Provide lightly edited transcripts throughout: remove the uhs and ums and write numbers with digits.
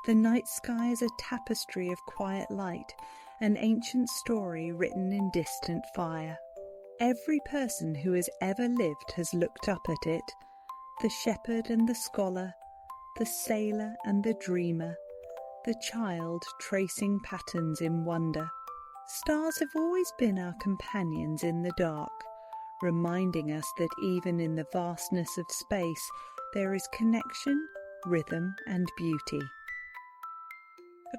The night sky is a tapestry of quiet light, an ancient story written in distant fire. Every person who has ever lived has looked up at it, the shepherd and the scholar, the sailor and the dreamer, the child tracing patterns in wonder. Stars have always been our companions in the dark, reminding us that even in the vastness of space there is connection, rhythm and beauty.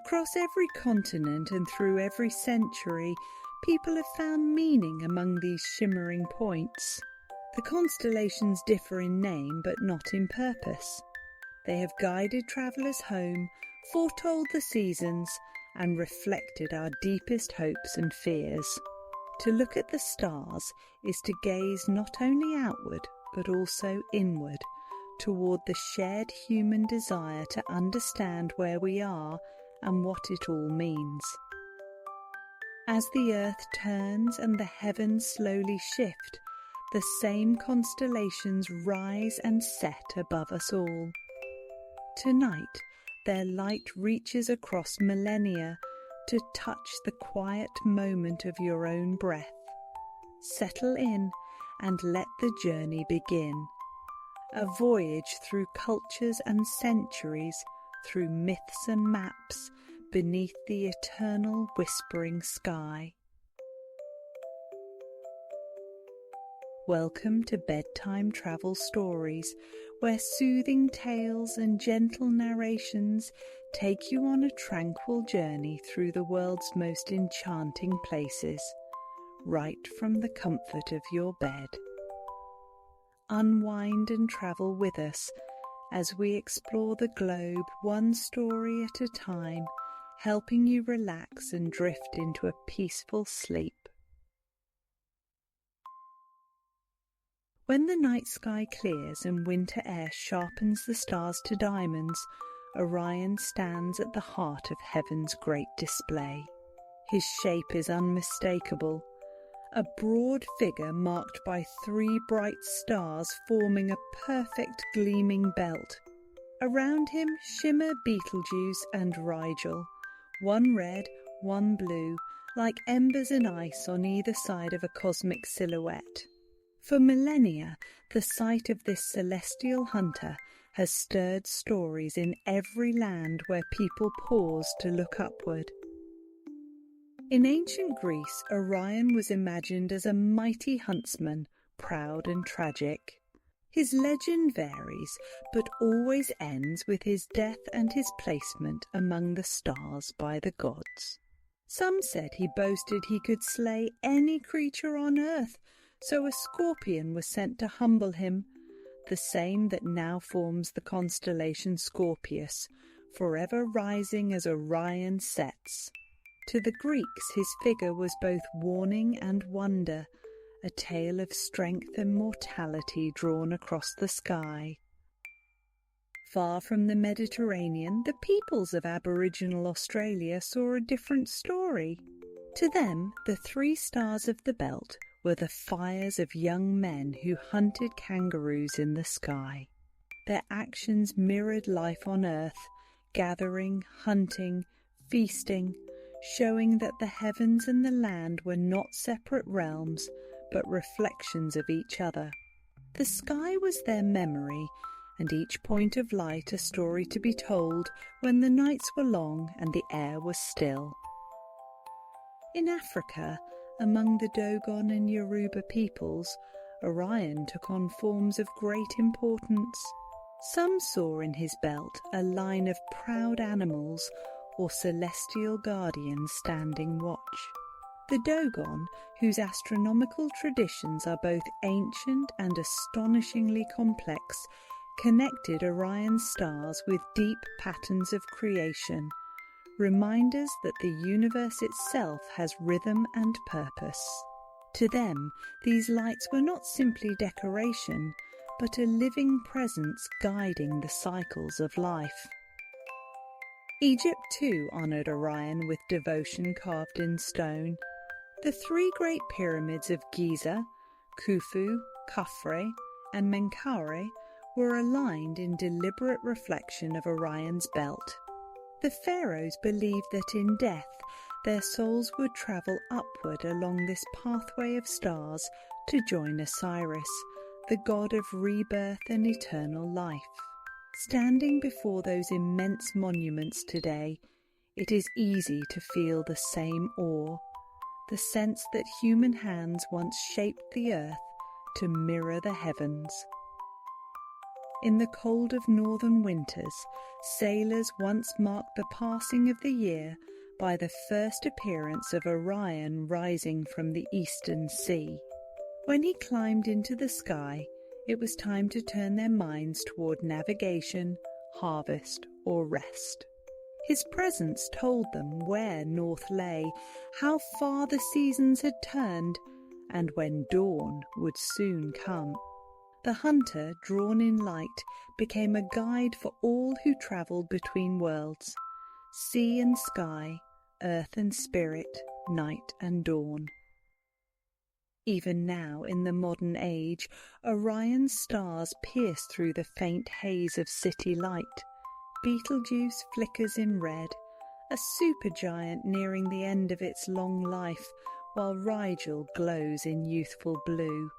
Across every continent and through every century, people have found meaning among these shimmering points. The constellations differ in name but not in purpose. They have guided travellers home, foretold the seasons, and reflected our deepest hopes and fears. To look at the stars is to gaze not only outward but also inward, toward the shared human desire to understand where we are and what it all means. As the earth turns and the heavens slowly shift, the same constellations rise and set above us all. Tonight, their light reaches across millennia to touch the quiet moment of your own breath. Settle in and let the journey begin. A voyage through cultures and centuries, through myths and maps, beneath the eternal whispering sky. Welcome to Bedtime Travel Stories, where soothing tales and gentle narrations take you on a tranquil journey through the world's most enchanting places, right from the comfort of your bed. Unwind and travel with us as we explore the globe one story at a time, helping you relax and drift into a peaceful sleep. When the night sky clears and winter air sharpens the stars to diamonds, Orion stands at the heart of heaven's great display. His shape is unmistakable, a broad figure marked by 3 bright stars forming a perfect gleaming belt. Around him shimmer Betelgeuse and Rigel, one red, one blue, like embers in ice on either side of a cosmic silhouette. For millennia, the sight of this celestial hunter has stirred stories in every land where people pause to look upward. In ancient Greece, Orion was imagined as a mighty huntsman, proud and tragic. His legend varies, but always ends with his death and his placement among the stars by the gods. Some said he boasted he could slay any creature on earth, so a scorpion was sent to humble him, the same that now forms the constellation Scorpius, forever rising as Orion sets. To the Greeks his figure was both warning and wonder, a tale of strength and mortality drawn across the sky. Far from the Mediterranean, the peoples of Aboriginal Australia saw a different story. To them, the 3 stars of the belt were the fires of young men who hunted kangaroos in the sky. Their actions mirrored life on Earth, gathering, hunting, feasting, showing that the heavens and the land were not separate realms, but reflections of each other. The sky was their memory, and each point of light a story to be told when the nights were long and the air was still. In Africa, among the Dogon and Yoruba peoples, Orion took on forms of great importance. Some saw in his belt a line of proud animals or celestial guardians standing watch. The Dogon, whose astronomical traditions are both ancient and astonishingly complex, connected Orion's stars with deep patterns of creation, reminders that the universe itself has rhythm and purpose. To them, these lights were not simply decoration, but a living presence guiding the cycles of life. Egypt too honoured Orion with devotion carved in stone. The 3 great pyramids of Giza, Khufu, Khafre, and Menkaure were aligned in deliberate reflection of Orion's belt. The pharaohs believed that in death their souls would travel upward along this pathway of stars to join Osiris, the god of rebirth and eternal life. Standing before those immense monuments today, it is easy to feel the same awe, the sense that human hands once shaped the earth to mirror the heavens. In the cold of northern winters, sailors once marked the passing of the year by the first appearance of Orion rising from the eastern sea. When he climbed into the sky, it was time to turn their minds toward navigation, harvest, or rest. His presence told them where north lay, how far the seasons had turned, and when dawn would soon come. The hunter, drawn in light, became a guide for all who travelled between worlds, sea and sky, earth and spirit, night and dawn. Even now, in the modern age, Orion's stars pierce through the faint haze of city light. Betelgeuse flickers in red, a supergiant nearing the end of its long life, while Rigel glows in youthful blue.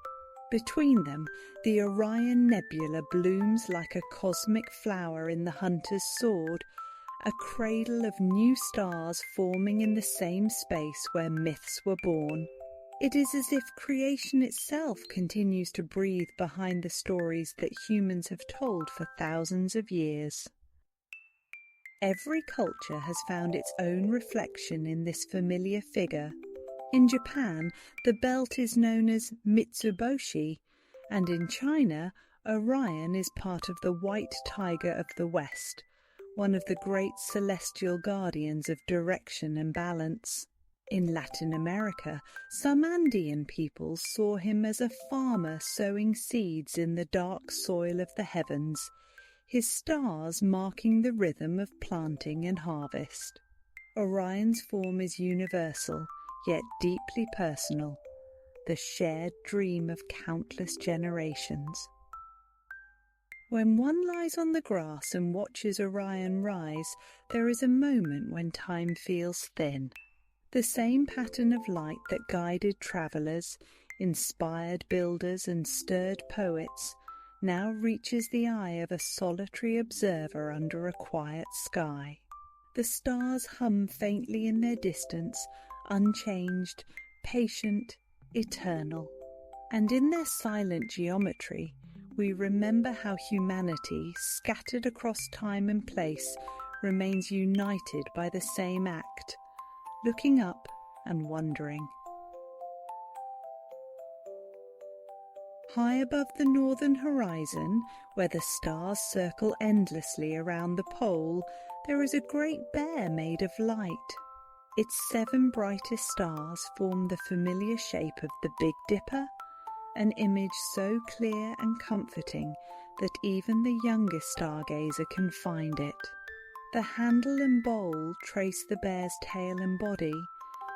Between them, the Orion Nebula blooms like a cosmic flower in the hunter's sword, a cradle of new stars forming in the same space where myths were born. It is as if creation itself continues to breathe behind the stories that humans have told for thousands of years. Every culture has found its own reflection in this familiar figure. In Japan, the belt is known as Mitsuboshi, and in China, Orion is part of the White Tiger of the West, one of the great celestial guardians of direction and balance. In Latin America, some Andean peoples saw him as a farmer sowing seeds in the dark soil of the heavens, his stars marking the rhythm of planting and harvest. Orion's form is universal, yet deeply personal, the shared dream of countless generations. When one lies on the grass and watches Orion rise, there is a moment when time feels thin. The same pattern of light that guided travellers, inspired builders and stirred poets now reaches the eye of a solitary observer under a quiet sky. The stars hum faintly in their distance, unchanged, patient, eternal. And in their silent geometry, we remember how humanity, scattered across time and place, remains united by the same act, looking up and wondering. High above the northern horizon, where the stars circle endlessly around the pole, there is a great bear made of light. Its 7 brightest stars form the familiar shape of the Big Dipper, an image so clear and comforting that even the youngest stargazer can find it. The handle and bowl trace the bear's tail and body,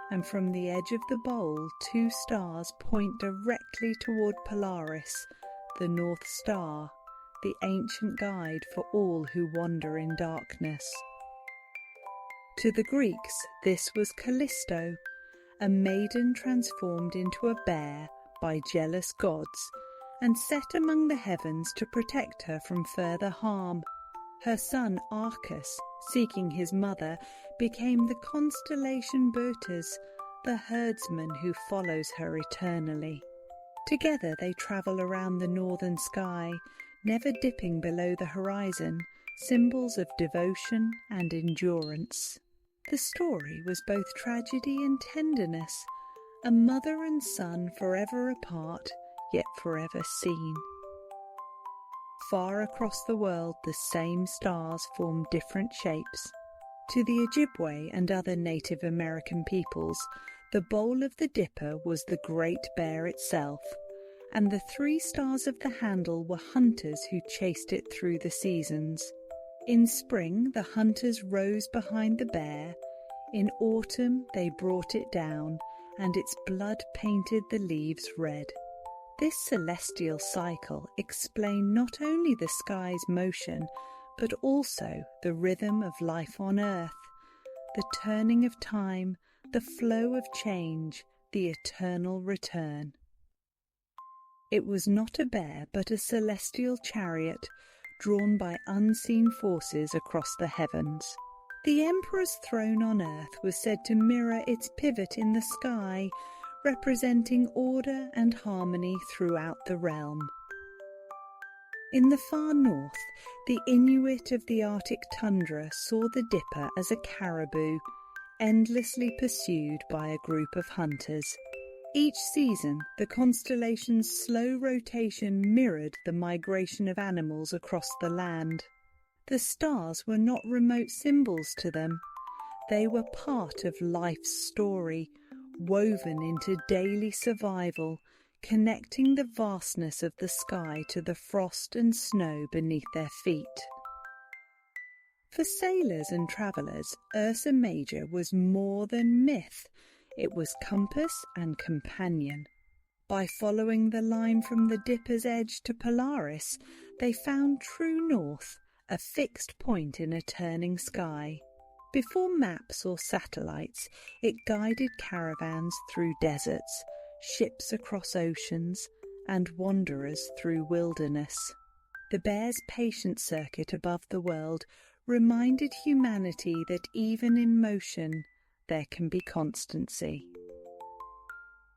and from the edge of the bowl 2 stars point directly toward Polaris, the North Star, the ancient guide for all who wander in darkness. To the Greeks, this was Callisto, a maiden transformed into a bear by jealous gods, and set among the heavens to protect her from further harm. Her son Arcus, seeking his mother, became the constellation Boötes, the herdsman who follows her eternally. Together they travel around the northern sky, never dipping below the horizon, symbols of devotion and endurance. The story was both tragedy and tenderness, a mother and son forever apart, yet forever seen. Far across the world the same stars form different shapes. To the Ojibwe and other Native American peoples, the bowl of the Dipper was the Great Bear itself, and the 3 stars of the handle were hunters who chased it through the seasons. In spring the hunters rose behind the bear, in autumn they brought it down, and its blood painted the leaves red. This celestial cycle explained not only the sky's motion, but also the rhythm of life on Earth, the turning of time, the flow of change, the eternal return. It was not a bear, but a celestial chariot drawn by unseen forces across the heavens. The Emperor's throne on Earth was said to mirror its pivot in the sky, representing order and harmony throughout the realm. In the far north, the Inuit of the Arctic tundra saw the Dipper as a caribou, endlessly pursued by a group of hunters. Each season, the constellation's slow rotation mirrored the migration of animals across the land. The stars were not remote symbols to them. They were part of life's story, woven into daily survival, connecting the vastness of the sky to the frost and snow beneath their feet. For sailors and travellers, Ursa Major was more than myth. It was compass and companion. By following the line from the Dipper's edge to Polaris, they found true north, a fixed point in a turning sky. Before maps or satellites, it guided caravans through deserts, ships across oceans, and wanderers through wilderness. The bear's patient circuit above the world reminded humanity that even in motion there can be constancy.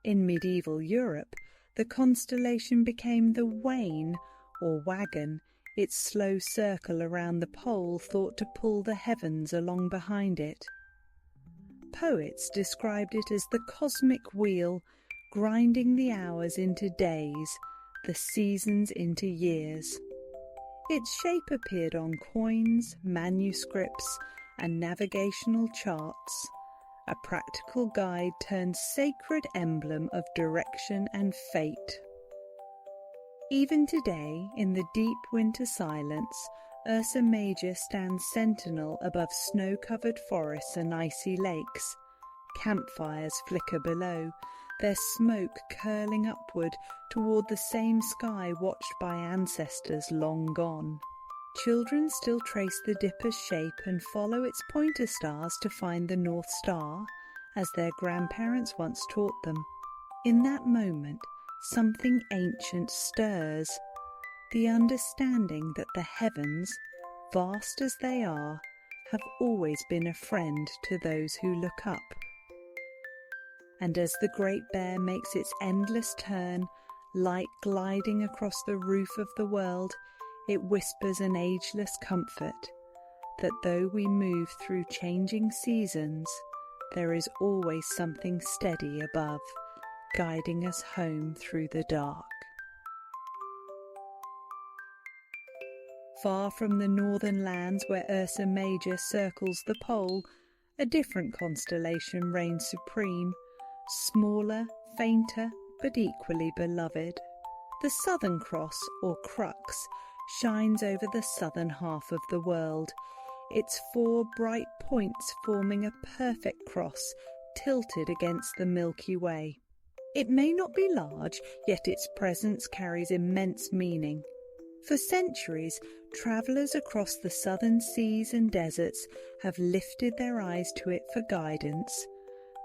In medieval Europe, the constellation became the wain or wagon, its slow circle around the pole thought to pull the heavens along behind it. Poets described it as the cosmic wheel, grinding the hours into days, the seasons into years. Its shape appeared on coins, manuscripts, and navigational charts, a practical guide turned sacred emblem of direction and fate. Even today, in the deep winter silence, Ursa Major stands sentinel above snow-covered forests and icy lakes. Campfires flicker below, their smoke curling upward toward the same sky watched by ancestors long gone. Children still trace the Dipper's shape and follow its pointer stars to find the North Star, as their grandparents once taught them. In that moment, something ancient stirs, the understanding that the heavens, vast as they are, have always been a friend to those who look up. And as the Great Bear makes its endless turn, light gliding across the roof of the world, it whispers an ageless comfort, that though we move through changing seasons, there is always something steady above, guiding us home through the dark. Far from the northern lands where Ursa Major circles the pole, a different constellation reigns supreme, smaller, fainter, but equally beloved. The Southern Cross, or crux, shines over the southern half of the world, its 4 bright points forming a perfect cross tilted against the Milky Way. It may not be large, yet its presence carries immense meaning. For centuries, travellers across the southern seas and deserts have lifted their eyes to it for guidance,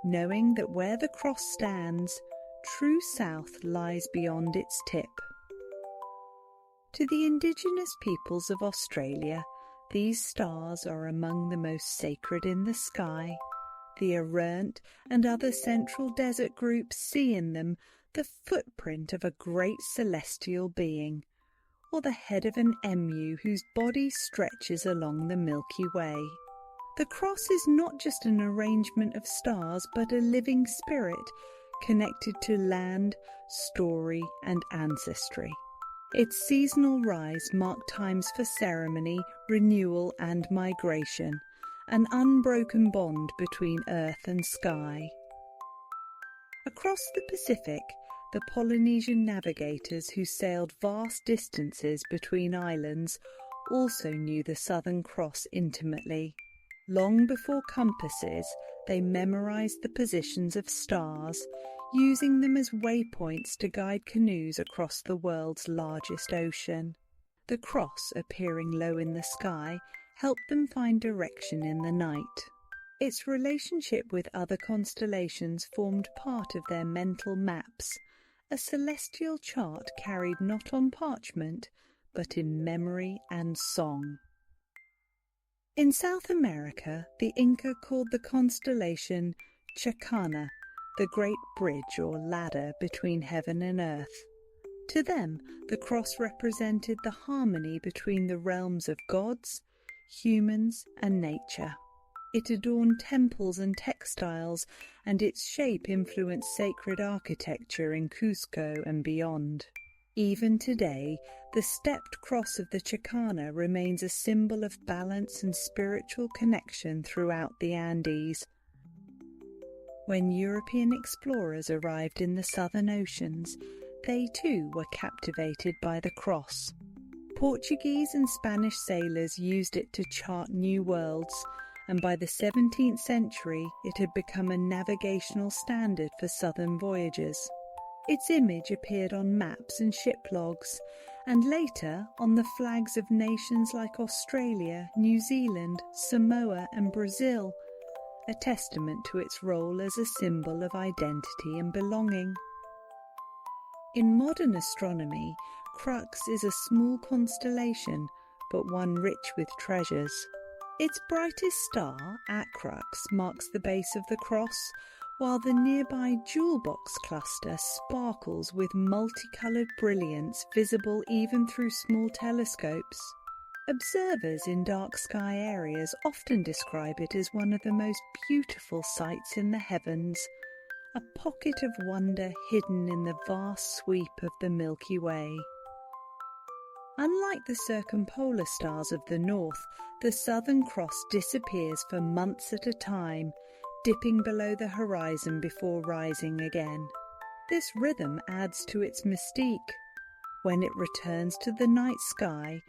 knowing that where the cross stands, true south lies beyond its tip. To the indigenous peoples of Australia, these stars are among the most sacred in the sky. The errant and other central desert groups see in them the footprint of a great celestial being, or the head of an emu whose body stretches along the Milky Way. The cross is not just an arrangement of stars, but a living spirit connected to land, story, and ancestry. Its seasonal rise marked times for ceremony, renewal, and migration, an unbroken bond between earth and sky. Across the Pacific, the Polynesian navigators who sailed vast distances between islands also knew the Southern Cross intimately. Long before compasses, they memorized the positions of stars, using them as waypoints to guide canoes across the world's largest ocean. The cross, appearing low in the sky, helped them find direction in the night. Its relationship with other constellations formed part of their mental maps, a celestial chart carried not on parchment, but in memory and song. In South America, the Inca called the constellation Chacana, the great bridge or ladder between heaven and earth. To them, the cross represented the harmony between the realms of gods, humans, and nature. It adorned temples and textiles, and its shape influenced sacred architecture in Cusco and beyond. Even today, the stepped cross of the Chacana remains a symbol of balance and spiritual connection throughout the Andes. When European explorers arrived in the southern oceans, they too were captivated by the cross. Portuguese and Spanish sailors used it to chart new worlds, and by the 17th century it had become a navigational standard for southern voyages. Its image appeared on maps and ship logs, and later on the flags of nations like Australia, New Zealand, Samoa and Brazil, a testament to its role as a symbol of identity and belonging. In modern astronomy, Crux is a small constellation, but one rich with treasures. Its brightest star, at Crux, marks the base of the cross, while the nearby Jewel Box cluster sparkles with multicoloured brilliance visible even through small telescopes. Observers in dark sky areas often describe it as one of the most beautiful sights in the heavens, a pocket of wonder hidden in the vast sweep of the Milky Way. Unlike the circumpolar stars of the north, the Southern Cross disappears for months at a time, dipping below the horizon before rising again. This rhythm adds to its mystique. When it returns to the night sky,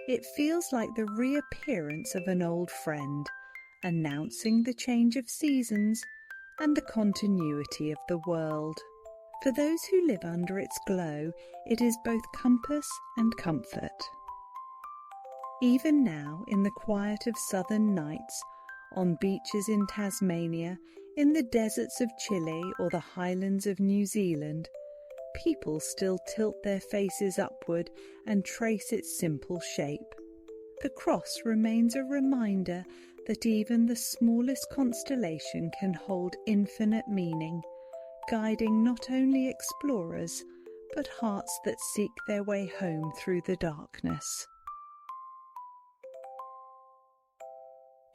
it feels like the reappearance of an old friend, announcing the change of seasons and the continuity of the world. For those who live under its glow, it is both compass and comfort. Even now, in the quiet of southern nights, on beaches in Tasmania, in the deserts of Chile or the highlands of New Zealand, people still tilt their faces upward and trace its simple shape. The cross remains a reminder that even the smallest constellation can hold infinite meaning, guiding not only explorers, but hearts that seek their way home through the darkness.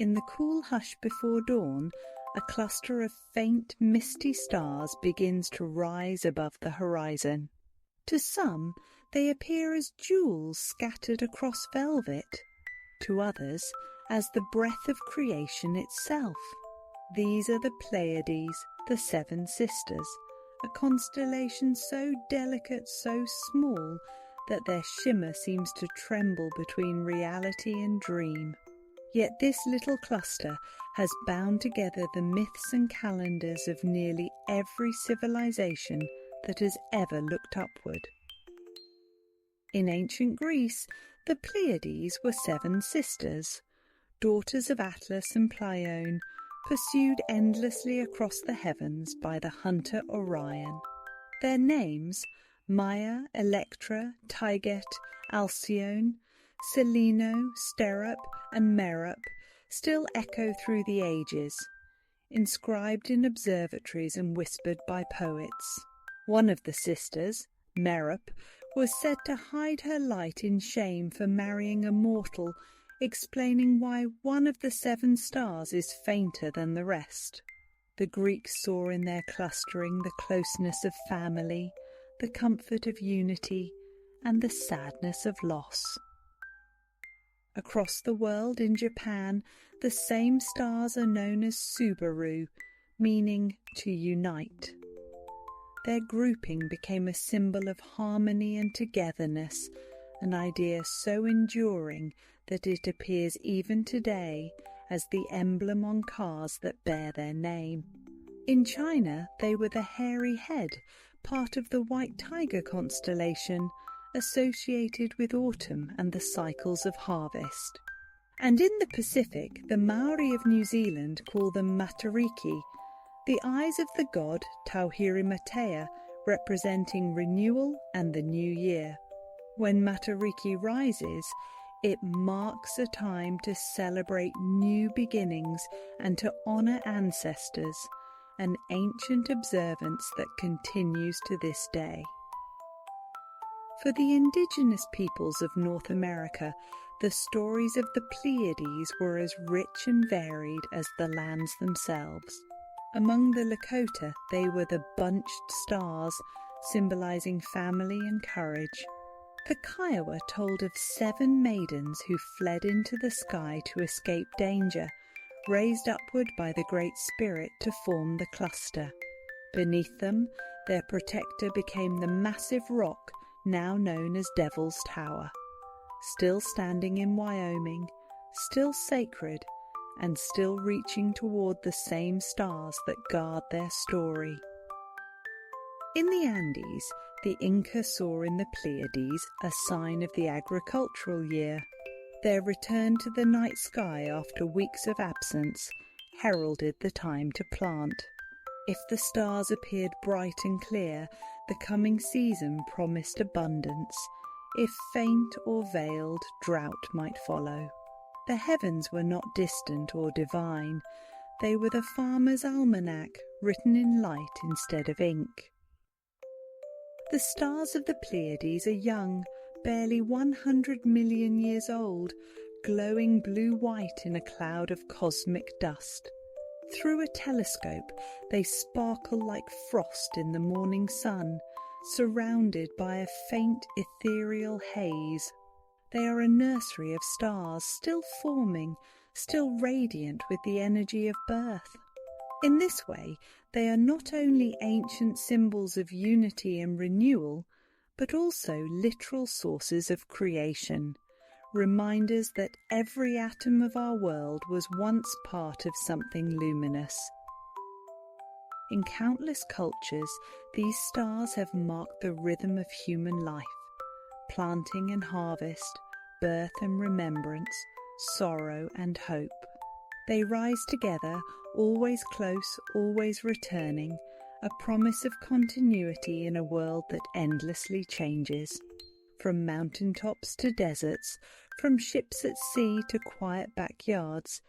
In the cool hush before dawn, a cluster of faint, misty stars begins to rise above the horizon. To some, they appear as jewels scattered across velvet. To others, as the breath of creation itself. These are the Pleiades, the Seven Sisters, a constellation so delicate, so small, that their shimmer seems to tremble between reality and dream. Yet this little cluster has bound together the myths and calendars of nearly every civilization that has ever looked upward. In ancient Greece, the Pleiades were 7 sisters, daughters of Atlas and Pleione, pursued endlessly across the heavens by the hunter Orion. Their names, Maia, Electra, Tayget, Alcyone, Seleno, Sterop and Merope, still echo through the ages, inscribed in observatories and whispered by poets. One of the sisters, Merope, was said to hide her light in shame for marrying a mortal, explaining why one of the 7 stars is fainter than the rest. The Greeks saw in their clustering the closeness of family, the comfort of unity, and the sadness of loss. Across the world in Japan, the same stars are known as Subaru, meaning to unite. Their grouping became a symbol of harmony and togetherness, an idea so enduring that it appears even today as the emblem on cars that bear their name. In China, they were the hairy head, part of the White Tiger constellation, associated with autumn and the cycles of harvest. And in the Pacific, the Maori of New Zealand call them Matariki, the eyes of the god Tauhiri Matea, representing renewal and the new year. When Matariki rises, it marks a time to celebrate new beginnings and to honour ancestors, an ancient observance that continues to this day. For the indigenous peoples of North America, the stories of the Pleiades were as rich and varied as the lands themselves. Among the Lakota, they were the bunched stars, symbolising family and courage. The Kiowa told of 7 maidens who fled into the sky to escape danger, raised upward by the Great Spirit to form the cluster. Beneath them, their protector became the massive rock now known as Devil's Tower, still standing in Wyoming, still sacred, and still reaching toward the same stars that guard their story. In the Andes, the Inca saw in the Pleiades a sign of the agricultural year. Their return to the night sky after weeks of absence heralded the time to plant. If the stars appeared bright and clear, the coming season promised abundance. If faint or veiled, drought might follow. The heavens were not distant or divine. They were the farmer's almanac, written in light instead of ink. The stars of the Pleiades are young, barely 100 million years old, glowing blue-white in a cloud of cosmic dust. Through a telescope, they sparkle like frost in the morning sun, surrounded by a faint ethereal haze. They are a nursery of stars, still forming, still radiant with the energy of birth. In this way, they are not only ancient symbols of unity and renewal, but also literal sources of creation, reminders that every atom of our world was once part of something luminous. In countless cultures, these stars have marked the rhythm of human life, planting and harvest, birth and remembrance, sorrow and hope. They rise together, always close, always returning, a promise of continuity in a world that endlessly changes. From mountaintops to deserts, from ships at sea to quiet backyards,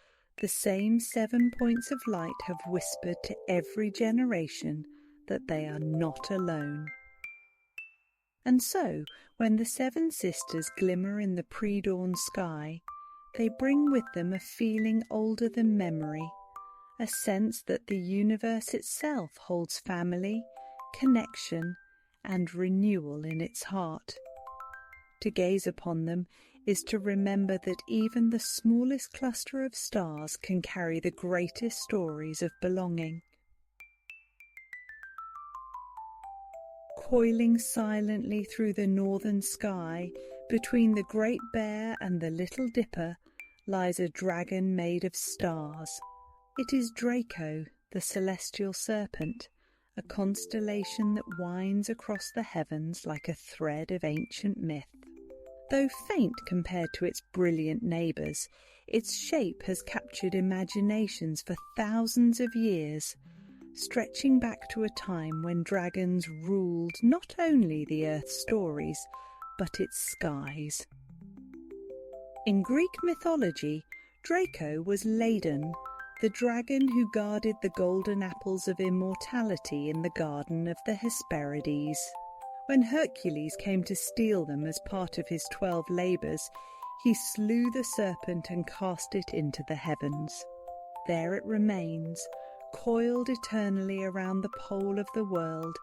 the same 7 points of light have whispered to every generation that they are not alone. And so, when the 7 sisters glimmer in the pre-dawn sky, they bring with them a feeling older than memory, a sense that the universe itself holds family, connection, and renewal in its heart. To gaze upon them is to remember that even the smallest cluster of stars can carry the greatest stories of belonging. Coiling silently through the northern sky, between the Great Bear and the Little Dipper, lies a dragon made of stars. It is Draco, the celestial serpent, a constellation that winds across the heavens like a thread of ancient myth. Though faint compared to its brilliant neighbours, its shape has captured imaginations for thousands of years, stretching back to a time when dragons ruled not only the Earth's stories, but its skies. In Greek mythology, Draco was Ladon, the dragon who guarded the golden apples of immortality in the garden of the Hesperides. When Hercules came to steal them as part of his 12 labours, he slew the serpent and cast it into the heavens. There it remains, coiled eternally around the pole of the world,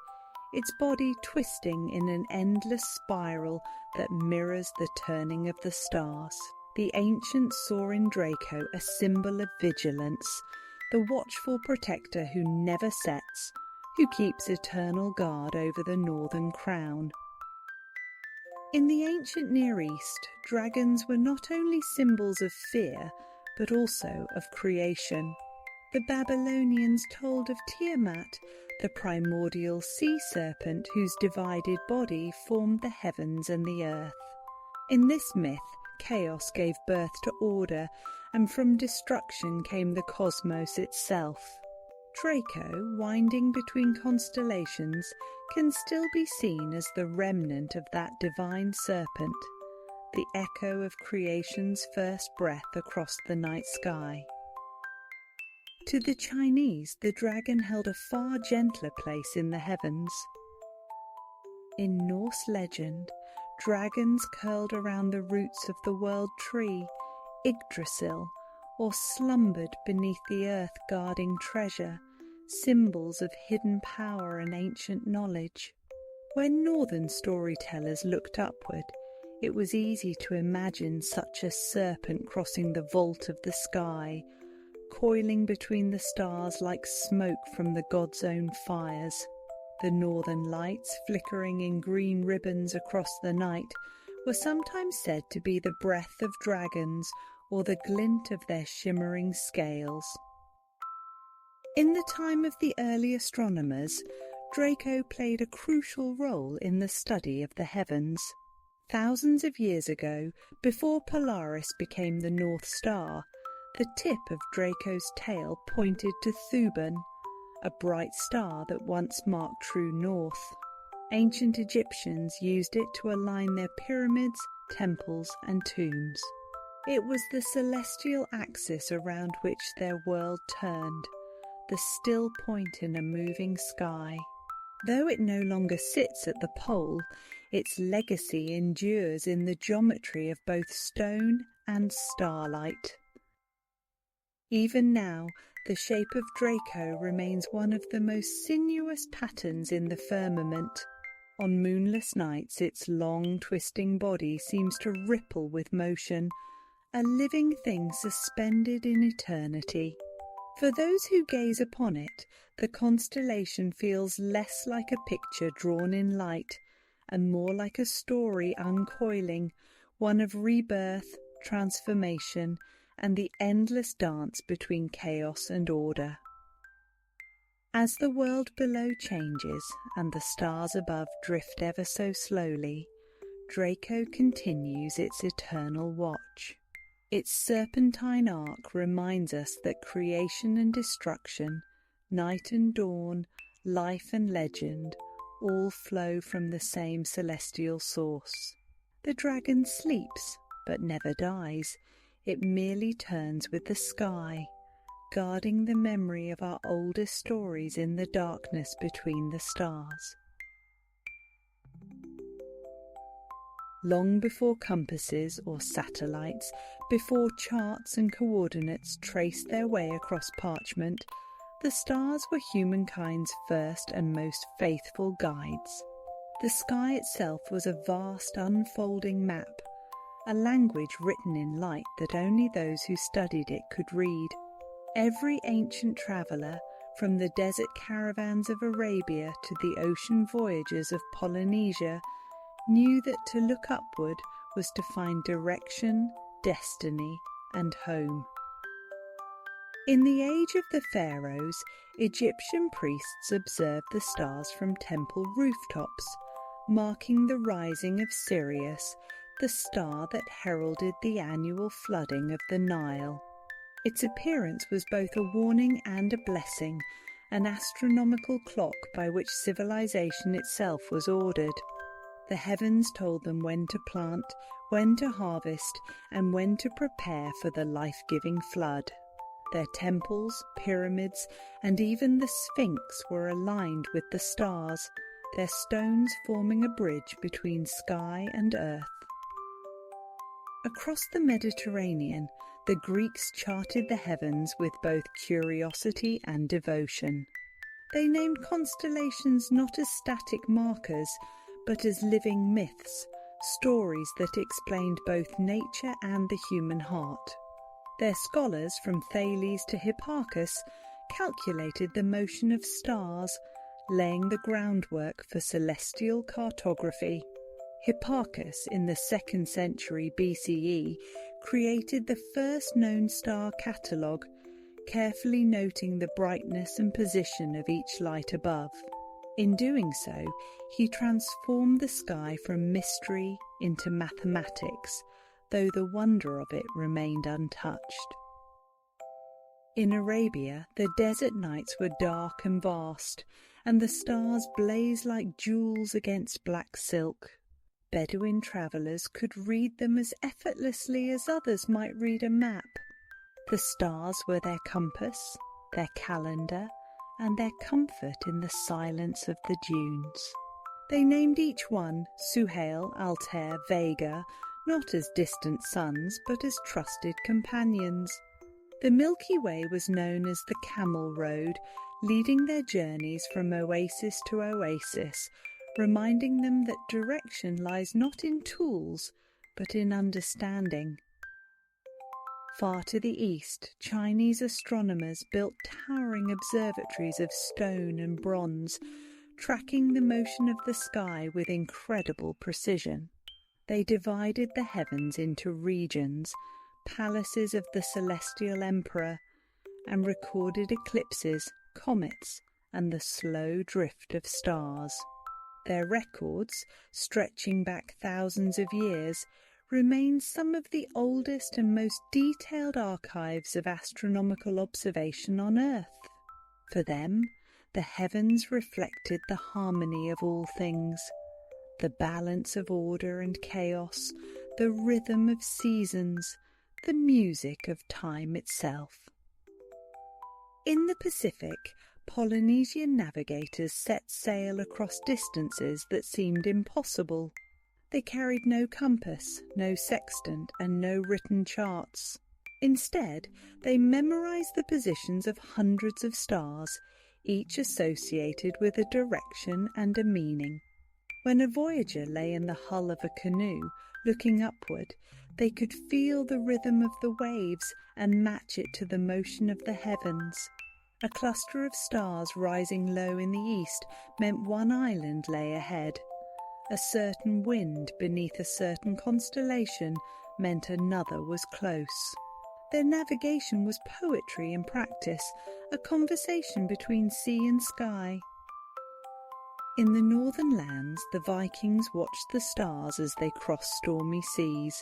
its body twisting in an endless spiral that mirrors the turning of the stars. The ancients saw in Draco a symbol of vigilance, the watchful protector who never sets, who keeps eternal guard over the northern crown. In the ancient Near East, dragons were not only symbols of fear, but also of creation. The Babylonians told of Tiamat, the primordial sea serpent whose divided body formed the heavens and the earth. In this myth, chaos gave birth to order, and from destruction came the cosmos itself. Draco, winding between constellations, can still be seen as the remnant of that divine serpent, the echo of creation's first breath across the night sky. To the Chinese, the dragon held a far gentler place in the heavens. In Norse legend, dragons curled around the roots of the world tree, Yggdrasil, or slumbered beneath the earth guarding treasure, symbols of hidden power and ancient knowledge. When northern storytellers looked upward, it was easy to imagine such a serpent crossing the vault of the sky, coiling between the stars like smoke from the god's own fires. The northern lights, flickering in green ribbons across the night, were sometimes said to be the breath of dragons or the glint of their shimmering scales. In the time of the early astronomers, Draco played a crucial role in the study of the heavens. Thousands of years ago, before Polaris became the North Star, the tip of Draco's tail pointed to Thuban, a bright star that once marked true north. Ancient Egyptians used it to align their pyramids, temples, and tombs. It was the celestial axis around which their world turned, the still point in a moving sky. Though it no longer sits at the pole, its legacy endures in the geometry of both stone and starlight. Even now, the shape of Draco remains one of the most sinuous patterns in the firmament. On moonless nights, its long, twisting body seems to ripple with motion, a living thing suspended in eternity. For those who gaze upon it, the constellation feels less like a picture drawn in light, and more like a story uncoiling, one of rebirth, transformation, and the endless dance between chaos and order. As the world below changes and the stars above drift ever so slowly, Draco continues its eternal watch. Its serpentine arc reminds us that creation and destruction, night and dawn, life and legend, all flow from the same celestial source. The dragon sleeps, but never dies. It merely turns with the sky, guarding the memory of our oldest stories in the darkness between the stars. Long before compasses or satellites, before charts and coordinates traced their way across parchment, the stars were humankind's first and most faithful guides. The sky itself was a vast unfolding map, a language written in light that only those who studied it could read. Every ancient traveller, from the desert caravans of Arabia to the ocean voyages of Polynesia, knew that to look upward was to find direction, destiny, and home. In the age of the pharaohs, Egyptian priests observed the stars from temple rooftops, marking the rising of Sirius, the star that heralded the annual flooding of the Nile. Its appearance was both a warning and a blessing, an astronomical clock by which civilization itself was ordered. The heavens told them when to plant, when to harvest, and when to prepare for the life-giving flood. Their temples, pyramids, and even the Sphinx were aligned with the stars, their stones forming a bridge between sky and earth. Across the Mediterranean, the Greeks charted the heavens with both curiosity and devotion. They named constellations not as static markers, but as living myths, stories that explained both nature and the human heart. Their scholars, from Thales to Hipparchus, calculated the motion of stars, laying the groundwork for celestial cartography. Hipparchus, in the 2nd century BCE, created the first known star catalogue, carefully noting the brightness and position of each light above. In doing so, he transformed the sky from mystery into mathematics, though the wonder of it remained untouched. In Arabia, the desert nights were dark and vast, and the stars blazed like jewels against black silk. Bedouin travellers could read them as effortlessly as others might read a map. The stars were their compass, their calendar, and their comfort in the silence of the dunes. They named each one Suhail, Altair, Vega, not as distant sons, but as trusted companions. The Milky Way was known as the Camel Road, leading their journeys from oasis to oasis, reminding them that direction lies not in tools, but in understanding. Far to the east, Chinese astronomers built towering observatories of stone and bronze, tracking the motion of the sky with incredible precision. They divided the heavens into regions, palaces of the celestial emperor, and recorded eclipses, comets, and the slow drift of stars. Their records, stretching back thousands of years, remain some of the oldest and most detailed archives of astronomical observation on Earth. For them, the heavens reflected the harmony of all things, the balance of order and chaos, the rhythm of seasons, the music of time itself. In the Pacific, Polynesian navigators set sail across distances that seemed impossible. They carried no compass, no sextant, and no written charts. Instead, they memorized the positions of hundreds of stars, each associated with a direction and a meaning. When a voyager lay in the hull of a canoe, looking upward, they could feel the rhythm of the waves and match it to the motion of the heavens. A cluster of stars rising low in the east meant one island lay ahead. A certain wind beneath a certain constellation meant another was close. Their navigation was poetry in practice, a conversation between sea and sky. In the northern lands, the Vikings watched the stars as they crossed stormy seas.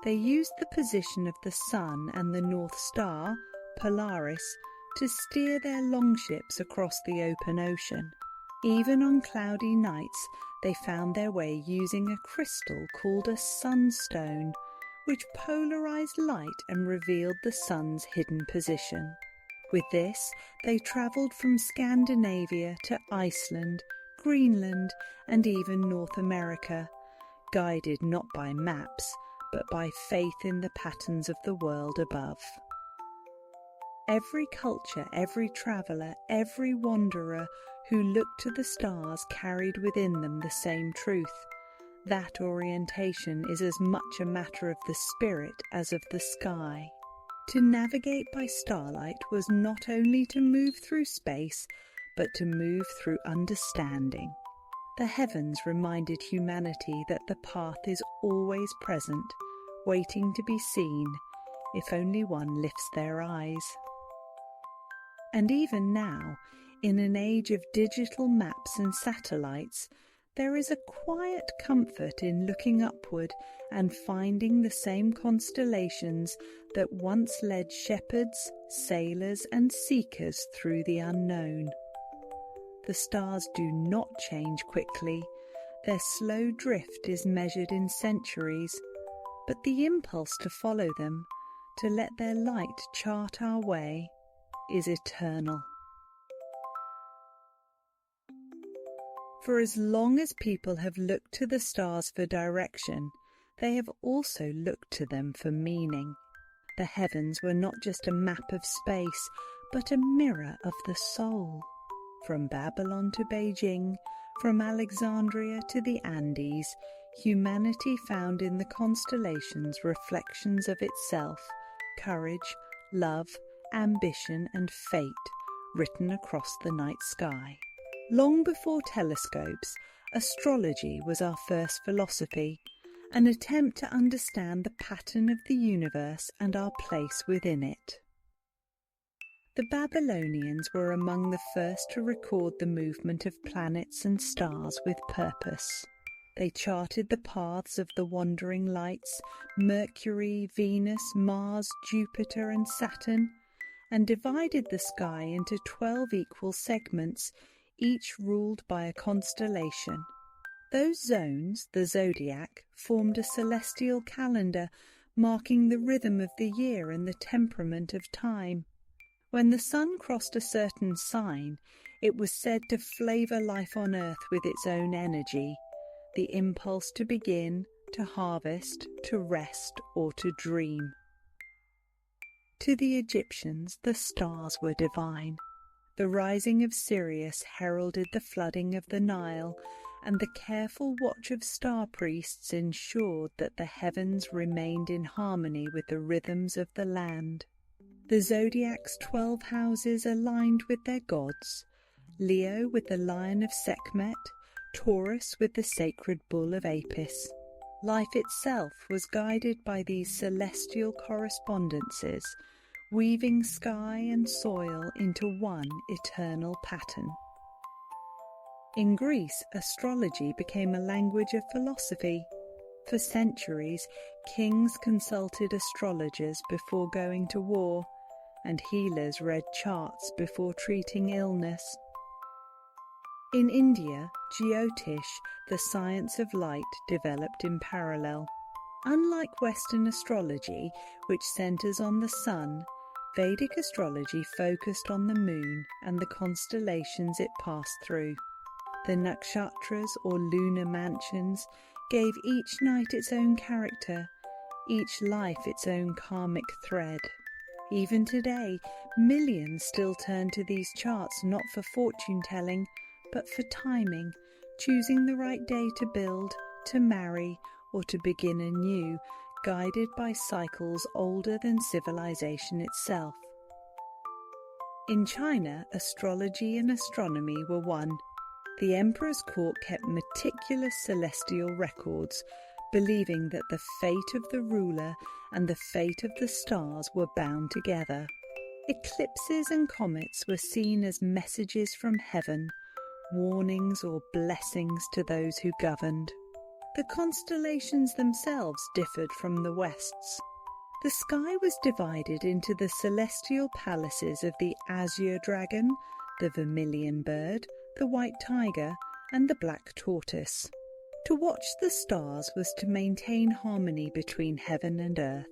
They used the position of the sun and the North Star, Polaris, to steer their longships across the open ocean. Even on cloudy nights, they found their way using a crystal called a sunstone, which polarized light and revealed the sun's hidden position. With this, they travelled from Scandinavia to Iceland, Greenland, and even North America, guided not by maps, but by faith in the patterns of the world above. Every culture, every traveller, every wanderer who looked to the stars carried within them the same truth. That orientation is as much a matter of the spirit as of the sky. To navigate by starlight was not only to move through space, but to move through understanding. The heavens reminded humanity that the path is always present, waiting to be seen, if only one lifts their eyes. And even now, in an age of digital maps and satellites, there is a quiet comfort in looking upward and finding the same constellations that once led shepherds, sailors, and seekers through the unknown. The stars do not change quickly. Their slow drift is measured in centuries, but the impulse to follow them, to let their light chart our way, is eternal. For as long as people have looked to the stars for direction, they have also looked to them for meaning. The heavens were not just a map of space, but a mirror of the soul. From Babylon to Beijing, from Alexandria to the Andes, humanity found in the constellations reflections of itself, courage, love, ambition, and fate written across the night sky. Long before telescopes, astrology was our first philosophy, an attempt to understand the pattern of the universe and our place within it. The Babylonians were among the first to record the movement of planets and stars with purpose. They charted the paths of the wandering lights, Mercury, Venus, Mars, Jupiter and Saturn, and divided the sky into 12 equal segments, each ruled by a constellation. Those zones, the zodiac, formed a celestial calendar marking the rhythm of the year and the temperament of time. When the sun crossed a certain sign, it was said to flavour life on earth with its own energy, the impulse to begin, to harvest, to rest, or to dream. To the Egyptians, the stars were divine. The rising of Sirius heralded the flooding of the Nile, and the careful watch of star priests ensured that the heavens remained in harmony with the rhythms of the land. The zodiac's 12 houses aligned with their gods, Leo with the lion of Sekhmet, Taurus with the sacred bull of Apis. Life itself was guided by these celestial correspondences, weaving sky and soil into one eternal pattern. In Greece, astrology became a language of philosophy. For centuries, kings consulted astrologers before going to war, and healers read charts before treating illness. In India, Jyotish, the science of light, developed in parallel. Unlike Western astrology, which centres on the sun, Vedic astrology focused on the moon and the constellations it passed through. The nakshatras, or lunar mansions, gave each night its own character, each life its own karmic thread. Even today, millions still turn to these charts not for fortune-telling, but for timing, choosing the right day to build, to marry, or to begin anew, guided by cycles older than civilization itself. In China, astrology and astronomy were one. The emperor's court kept meticulous celestial records, believing that the fate of the ruler and the fate of the stars were bound together. Eclipses and comets were seen as messages from heaven, warnings or blessings to those who governed. The constellations themselves differed from the West's. The sky was divided into the celestial palaces of the azure dragon, the vermilion bird, the white tiger, and the black tortoise. To watch the stars was to maintain harmony between heaven and earth.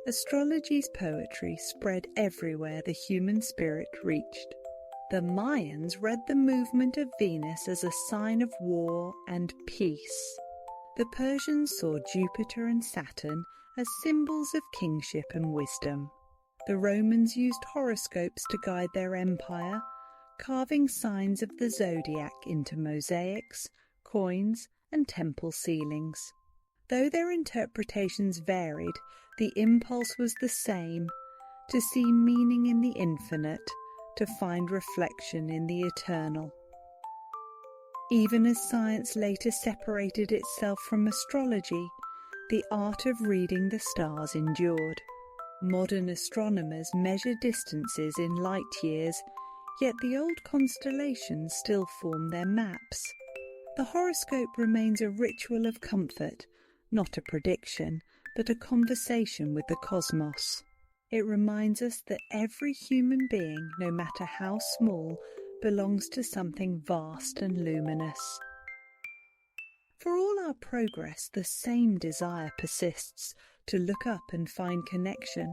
Astrology's poetry spread everywhere the human spirit reached. The Mayans read the movement of Venus as a sign of war and peace. The Persians saw Jupiter and Saturn as symbols of kingship and wisdom. The Romans used horoscopes to guide their empire, carving signs of the zodiac into mosaics, coins, and temple ceilings. Though their interpretations varied, the impulse was the same: to see meaning in the infinite, to find reflection in the eternal. Even as science later separated itself from astrology, the art of reading the stars endured. Modern astronomers measure distances in light years, yet the old constellations still form their maps. The horoscope remains a ritual of comfort, not a prediction, but a conversation with the cosmos. It reminds us that every human being, no matter how small, belongs to something vast and luminous. For all our progress, the same desire persists, to look up and find connection.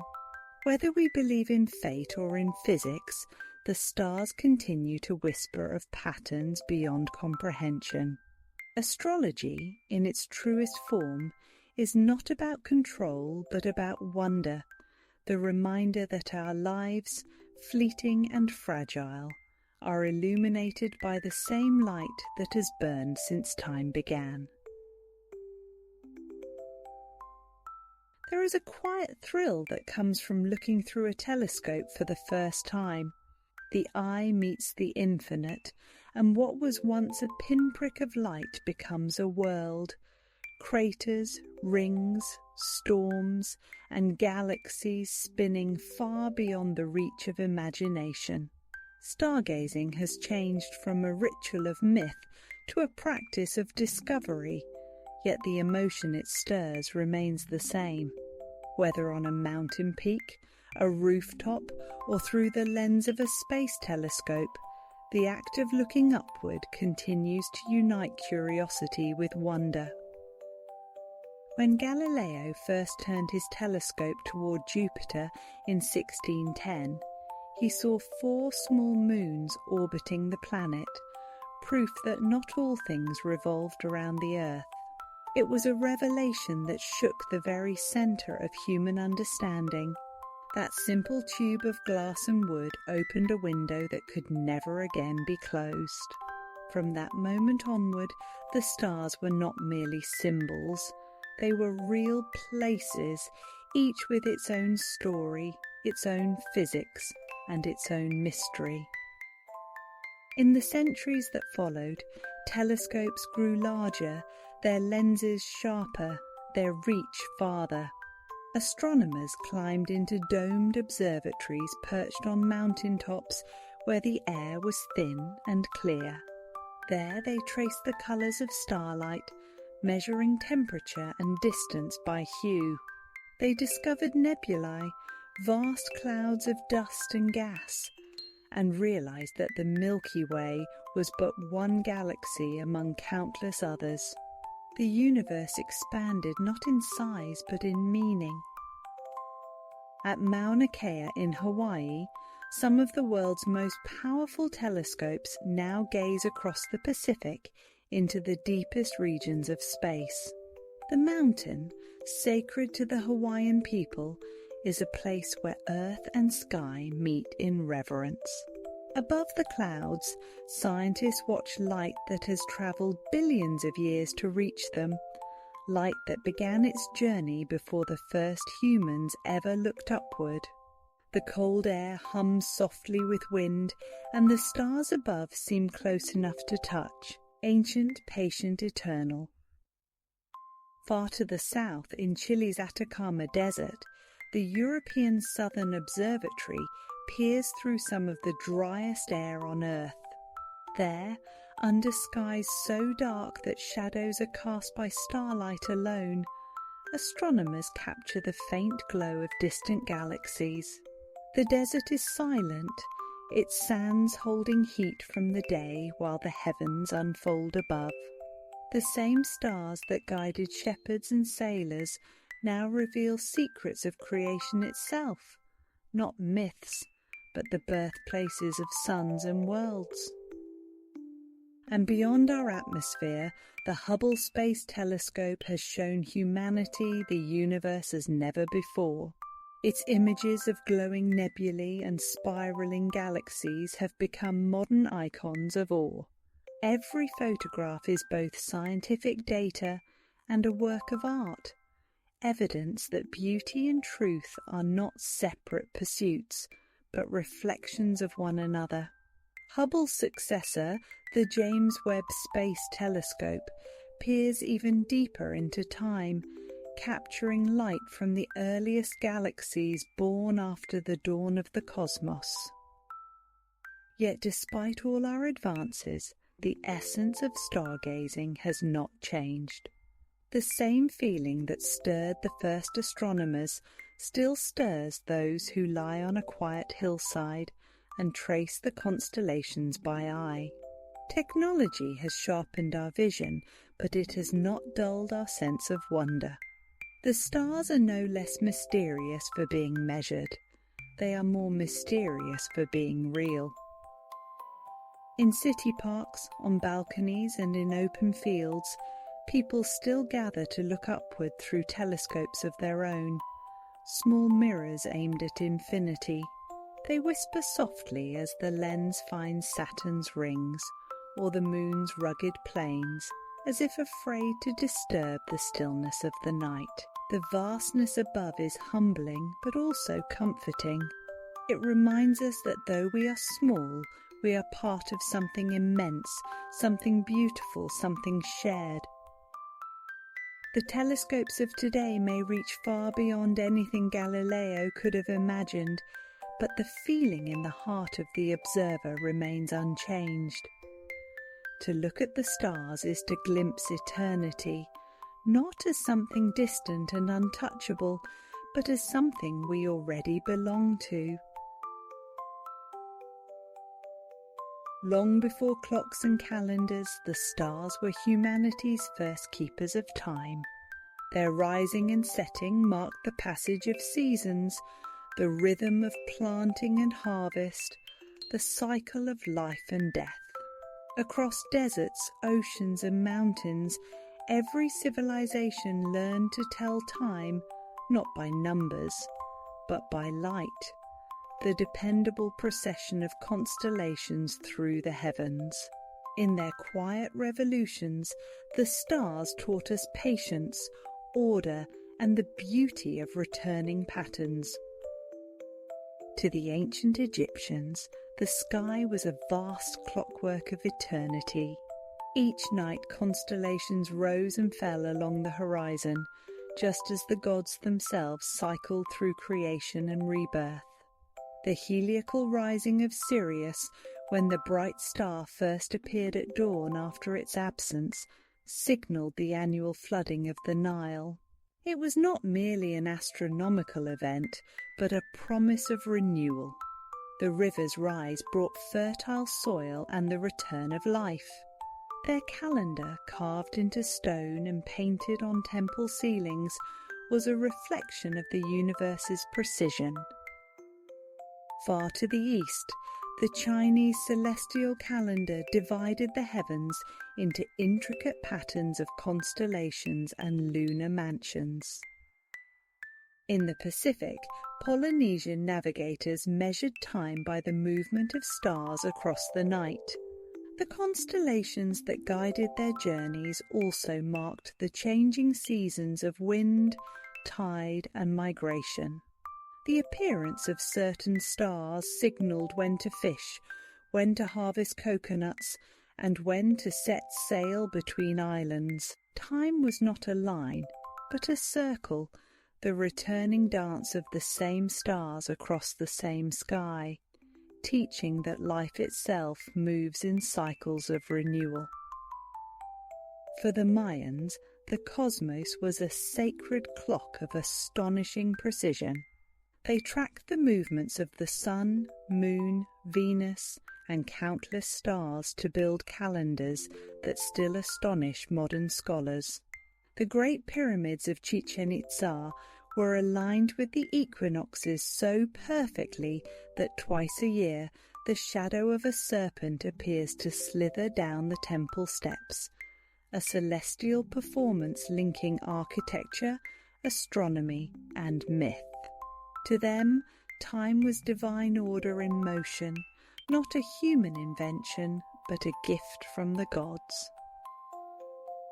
Whether we believe in fate or in physics, the stars continue to whisper of patterns beyond comprehension. Astrology, in its truest form, is not about control but about wonder, the reminder that our lives, fleeting and fragile, are illuminated by the same light that has burned since time began. There is a quiet thrill that comes from looking through a telescope for the first time. The eye meets the infinite, and what was once a pinprick of light becomes a world, craters, rings, storms, and galaxies spinning far beyond the reach of imagination. Stargazing has changed from a ritual of myth to a practice of discovery, yet the emotion it stirs remains the same. Whether on a mountain peak, a rooftop, or through the lens of a space telescope, the act of looking upward continues to unite curiosity with wonder. When Galileo first turned his telescope toward Jupiter in 1610, he saw 4 small moons orbiting the planet, proof that not all things revolved around the Earth. It was a revelation that shook the very centre of human understanding. That simple tube of glass and wood opened a window that could never again be closed. From that moment onward, the stars were not merely symbols. They were real places, each with its own story, its own physics, and its own mystery. In the centuries that followed, telescopes grew larger, their lenses sharper, their reach farther. Astronomers climbed into domed observatories perched on mountain tops where the air was thin and clear. There they traced the colours of starlight, measuring temperature and distance by hue. They discovered nebulae, vast clouds of dust and gas, and realised that the Milky Way was but one galaxy among countless others. The universe expanded not in size but in meaning. At Mauna Kea in Hawaii, some of the world's most powerful telescopes now gaze across the Pacific into the deepest regions of space. The mountain, sacred to the Hawaiian people, is a place where earth and sky meet in reverence. Above the clouds, scientists watch light that has travelled billions of years to reach them, light that began its journey before the first humans ever looked upward. The cold air hums softly with wind, and the stars above seem close enough to touch, ancient, patient, eternal. Far to the south, in Chile's Atacama Desert, the European Southern Observatory peers through some of the driest air on Earth. There, under skies so dark that shadows are cast by starlight alone, astronomers capture the faint glow of distant galaxies. The desert is silent, its sands holding heat from the day while the heavens unfold above. The same stars that guided shepherds and sailors now reveal secrets of creation itself, not myths, but the birthplaces of suns and worlds. And beyond our atmosphere, the Hubble Space Telescope has shown humanity the universe as never before. Its images of glowing nebulae and spiralling galaxies have become modern icons of awe. Every photograph is both scientific data and a work of art, evidence that beauty and truth are not separate pursuits, but reflections of one another. Hubble's successor, the James Webb Space Telescope, peers even deeper into time, capturing light from the earliest galaxies born after the dawn of the cosmos. Yet despite all our advances, the essence of stargazing has not changed. The same feeling that stirred the first astronomers still stirs those who lie on a quiet hillside and trace the constellations by eye. Technology has sharpened our vision, but it has not dulled our sense of wonder. The stars are no less mysterious for being measured. They are more mysterious for being real. In city parks, on balconies and in open fields, people still gather to look upward through telescopes of their own, small mirrors aimed at infinity. They whisper softly as the lens finds Saturn's rings or the moon's rugged plains, as if afraid to disturb the stillness of the night. The vastness above is humbling but also comforting. It reminds us that though we are small, we are part of something immense, something beautiful, something shared. The telescopes of today may reach far beyond anything Galileo could have imagined, but the feeling in the heart of the observer remains unchanged. To look at the stars is to glimpse eternity, not as something distant and untouchable, but as something we already belong to. Long before clocks and calendars, the stars were humanity's first keepers of time. Their rising and setting marked the passage of seasons, the rhythm of planting and harvest, the cycle of life and death. Across deserts, oceans and mountains, every civilization learned to tell time not by numbers, but by light, the dependable procession of constellations through the heavens. In their quiet revolutions, the stars taught us patience, order, and the beauty of returning patterns. To the ancient Egyptians, the sky was a vast clockwork of eternity. Each night constellations rose and fell along the horizon, just as the gods themselves cycled through creation and rebirth. The heliacal rising of Sirius, when the bright star first appeared at dawn after its absence, signalled the annual flooding of the Nile. It was not merely an astronomical event, but a promise of renewal. The river's rise brought fertile soil and the return of life. Their calendar, carved into stone and painted on temple ceilings, was a reflection of the universe's precision. Far to the east, the Chinese celestial calendar divided the heavens into intricate patterns of constellations and lunar mansions. In the Pacific, Polynesian navigators measured time by the movement of stars across the night. The constellations that guided their journeys also marked the changing seasons of wind, tide, and migration. The appearance of certain stars signalled when to fish, when to harvest coconuts, and when to set sail between islands. Time was not a line, but a circle, the returning dance of the same stars across the same sky, teaching that life itself moves in cycles of renewal. For the Mayans, the cosmos was a sacred clock of astonishing precision. They tracked the movements of the sun, moon, Venus, and countless stars to build calendars that still astonish modern scholars. The great pyramids of Chichen Itza were aligned with the equinoxes so perfectly that twice a year the shadow of a serpent appears to slither down the temple steps, a celestial performance linking architecture, astronomy, and myth. To them, time was divine order in motion, not a human invention, but a gift from the gods.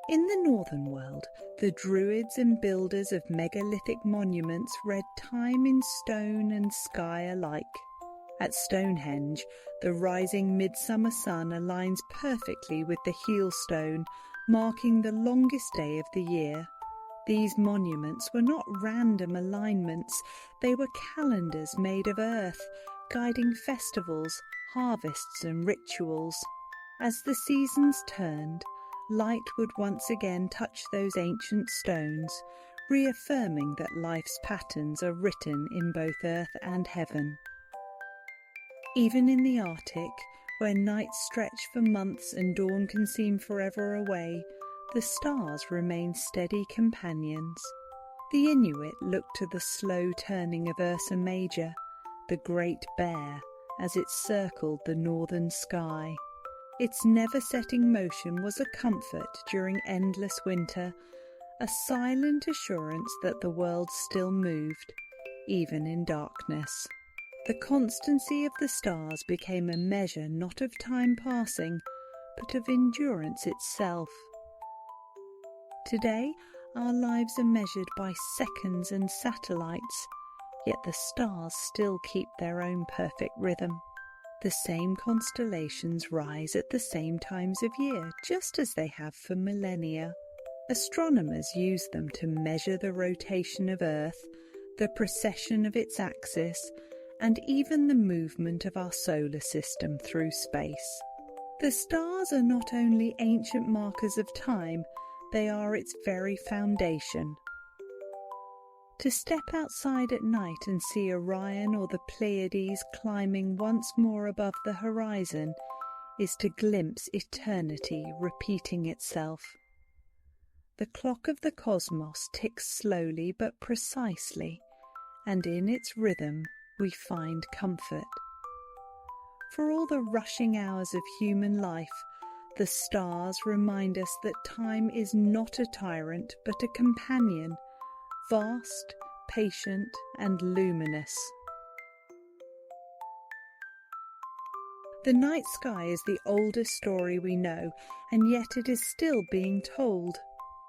In the northern world, the druids and builders of megalithic monuments read time in stone and sky alike. At Stonehenge, the rising midsummer sun aligns perfectly with the heel stone, marking the longest day of the year. These monuments were not random alignments, they were calendars made of earth, guiding festivals, harvests and rituals. As the seasons turned, light would once again touch those ancient stones, reaffirming that life's patterns are written in both earth and heaven. Even in the Arctic, where nights stretch for months and dawn can seem forever away, the stars remain steady companions. The Inuit look to the slow turning of Ursa Major, the Great Bear, as it circled the northern sky. Its never-setting motion was a comfort during endless winter, a silent assurance that the world still moved, even in darkness. The constancy of the stars became a measure not of time passing, but of endurance itself. Today, our lives are measured by seconds and satellites, yet the stars still keep their own perfect rhythm. The same constellations rise at the same times of year, just as they have for millennia. Astronomers use them to measure the rotation of Earth, the precession of its axis, and even the movement of our solar system through space. The stars are not only ancient markers of time, they are its very foundation. To step outside at night and see Orion or the Pleiades climbing once more above the horizon is to glimpse eternity repeating itself. The clock of the cosmos ticks slowly but precisely, and in its rhythm we find comfort. For all the rushing hours of human life, the stars remind us that time is not a tyrant but a companion, vast, patient, and luminous. The night sky is the oldest story we know, and yet it is still being told.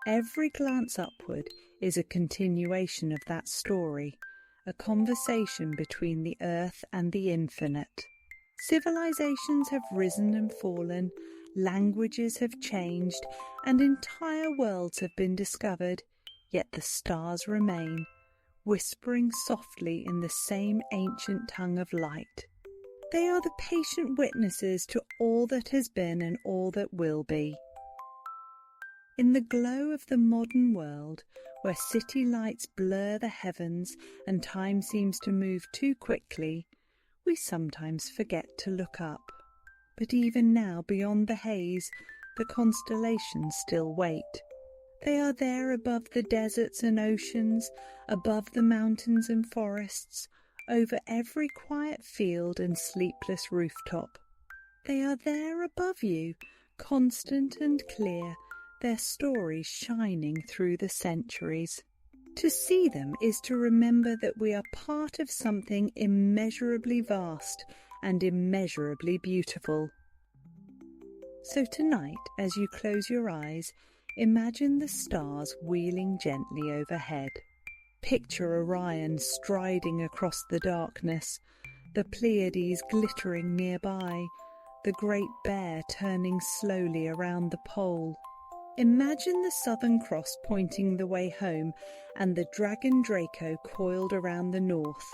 Every glance upward is a continuation of that story, a conversation between the earth and the infinite. Civilizations have risen and fallen, languages have changed, and entire worlds have been discovered, yet the stars remain, whispering softly in the same ancient tongue of light. They are the patient witnesses to all that has been and all that will be. In the glow of the modern world, where city lights blur the heavens and time seems to move too quickly, we sometimes forget to look up. But even now, beyond the haze, the constellations still wait. They are there above the deserts and oceans, above the mountains and forests, over every quiet field and sleepless rooftop. They are there above you, constant and clear, their stories shining through the centuries. To see them is to remember that we are part of something immeasurably vast and immeasurably beautiful. So tonight, as you close your eyes, imagine the stars wheeling gently overhead. Picture Orion striding across the darkness, the Pleiades glittering nearby, the Great Bear turning slowly around the pole. Imagine the Southern Cross pointing the way home and the Dragon Draco coiled around the north.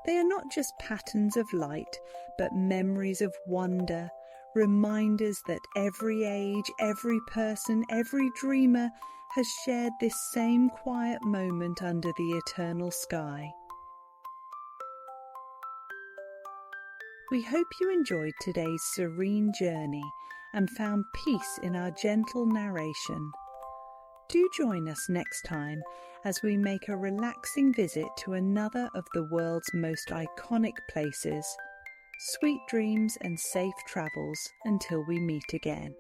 They are not just patterns of light, but memories of wonder, reminders that every age, every person, every dreamer has shared this same quiet moment under the eternal sky. We hope you enjoyed today's serene journey and found peace in our gentle narration. Do join us next time as we make a relaxing visit to another of the world's most iconic places. Sweet dreams and safe travels until we meet again.